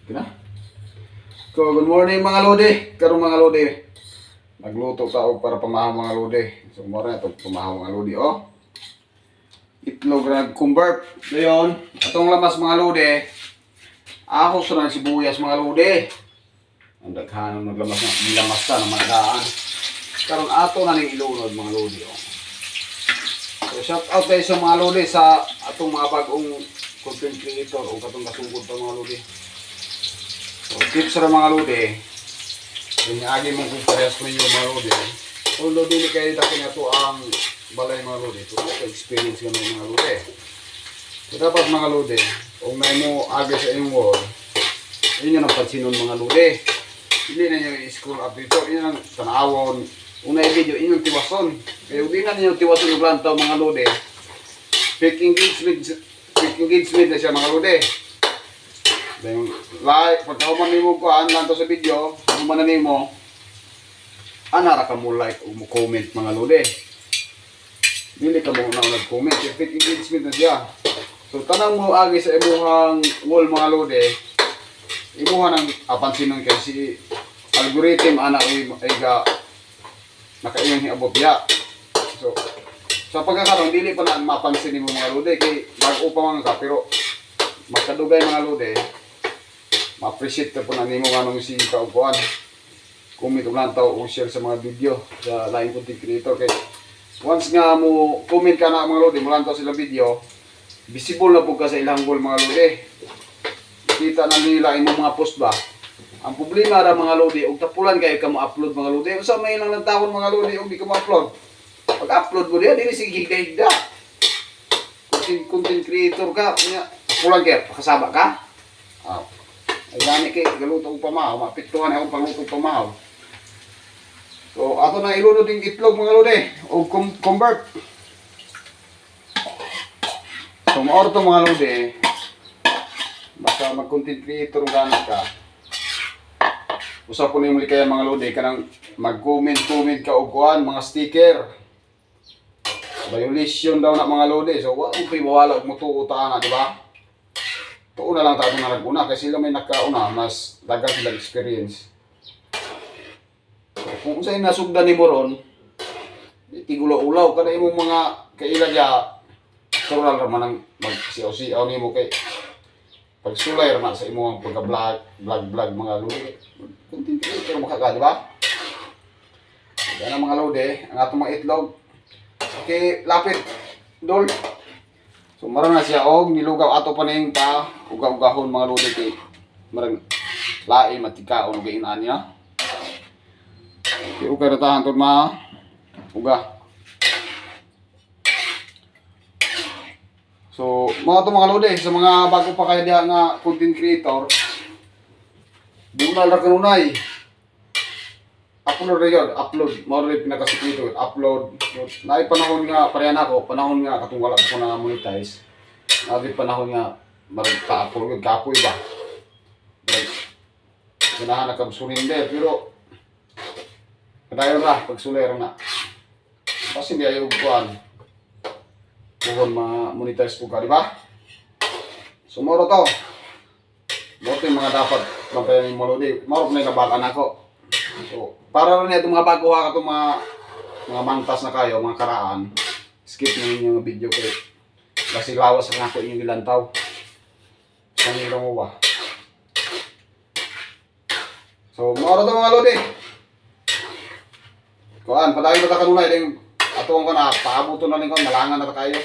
Okay na? So, good morning mga lodi. Karong mga lodi, nagluto ka og para pamahaw mga lodi. So, mura na ito pamahaw mga lodi, oh. Itlog na nag-convert. Ngayon, atong lamas mga lodi, ahos na sibuyas mga lodi. Ang daghanong naglamas na, nilamas na ng mga daan. Karon ato na ning ilunod mga lodi, oh. So, shout out tayo sa mga lodi sa atong mga bagong content creator o katong kasugod pa mga lodi. So, tips sa mga lodi, yung agi mong kung parehas mo yung mga lodi. Kung lodi ni kayo dako na ito ang balay mga lodi. So, experience ka mga lodi. So, dapat mga lodi, kung may mo agi sa inyong wall, yun yung napansinon mga lodi. Hindi na nyo i-scroll up dito, yun ang tanawon. Una i-video, yun yung tiwason. Kaya hindi na nyo tiwason yung plantaw mga lodi. Fake engagement na siya mga lodi. Then, like, pagkauman nimo ko, lang to sa video, human na nimo, anara ka mo like o mo comment mga lodi. Dili ka mo na nag-comment, fake engagement na siya. So, tanang mo agi sa imuhang wall mga lodi, imuha ng apansinon kay si algorithm anak ay ga nakaiyang hiabot ya. So, sa pagkakaroon, dili pa na mapansin mo mga lodi, kay bago pa mga ka, pero magkadugay mga lodi, ma-appreciate ka po na nimo anong si kaupuan. Comment o lang tao o share sa mga video sa lain content creator. Kay once nga mo comment ka na mga lodi, mo lang tao sila video, visible na po ka sa ilang goal mga lodi. Kita na nila imong mga post ba. Ang problema ra mga lodi, og tapulan kayo ka mo upload mga lodi. Usa may nang nagtawon mga lodi og di ka mo upload. Pag-upload mo diya, dili sige higda-higda. Content creator ka, nya tapulan kayo, pakasaba ka. Ay gani kay galutong pamahaw, mapiktuhan akong pangutong pamahaw. So ato na ilunod yung itlog mga lodi o convert. So maor to mga lodi. Basta mag-content creator ganit ka. Usap ko na yung kaya mga lodi kanang mag-comment ka og kuan mga sticker. Violation daw na mga lodi. So wa ko wala og mutuuta na, di ba? Tuon na lang tayo na nag-una kasi sila may nakauna, mas dagang silang experience. So, kung sa'yo nasugdan ni mo ron, tigulo-ulaw ka na imong mga kailagya, natural naman ang mag-siyaw-siyaw ni mo kay pagsulay naman sa imong pagka-vlog mga lodi. Content creator makaka, di ba? Yan ang mga lodi, ang atong mga itlog. Okay, lapit, dol. So marang na siya og nilugaw ato pa ning pa uga-ugahon mga lodi kay marang lain matikaon og giinan niya. Okay, ugay ra tahan tod ma uga. So mga to mga lodi sa mga bago pa kay diha nga content creator. Dunal ra kanunay. Upload ra yun, upload. Mao rin pinakasikreto, upload. Naay panahon nga pareha nako, panahon nga katong wala ko na monetize. Naay panahon nga marag ka-upload kapoy ba. Ganahan na kang surrender pero kadayon ra pag suler na. Kasi hindi ayo kuan. Kung ma-monetize po ka, di ba? Sumoro to. Bote mga dapat mapayan yung malodi. Marap na nabakan ako. So, para rin itong mga bago ha itong mga mantas na kayo, mga karaan, skip nyo yung video ko. Kasi lawas ang ako yung ilantaw. Sanira mo ba? So, maura ito mga lodi. Kuan, padagin ba ta kanunay din atong ko na paabuto na rin ko, malangan na tayo.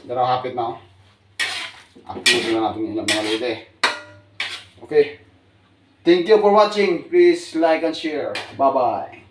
Daraw hapit na. Upload na natin yung mga lodi. Okay. Thank you for watching. Please like and share. Bye-bye.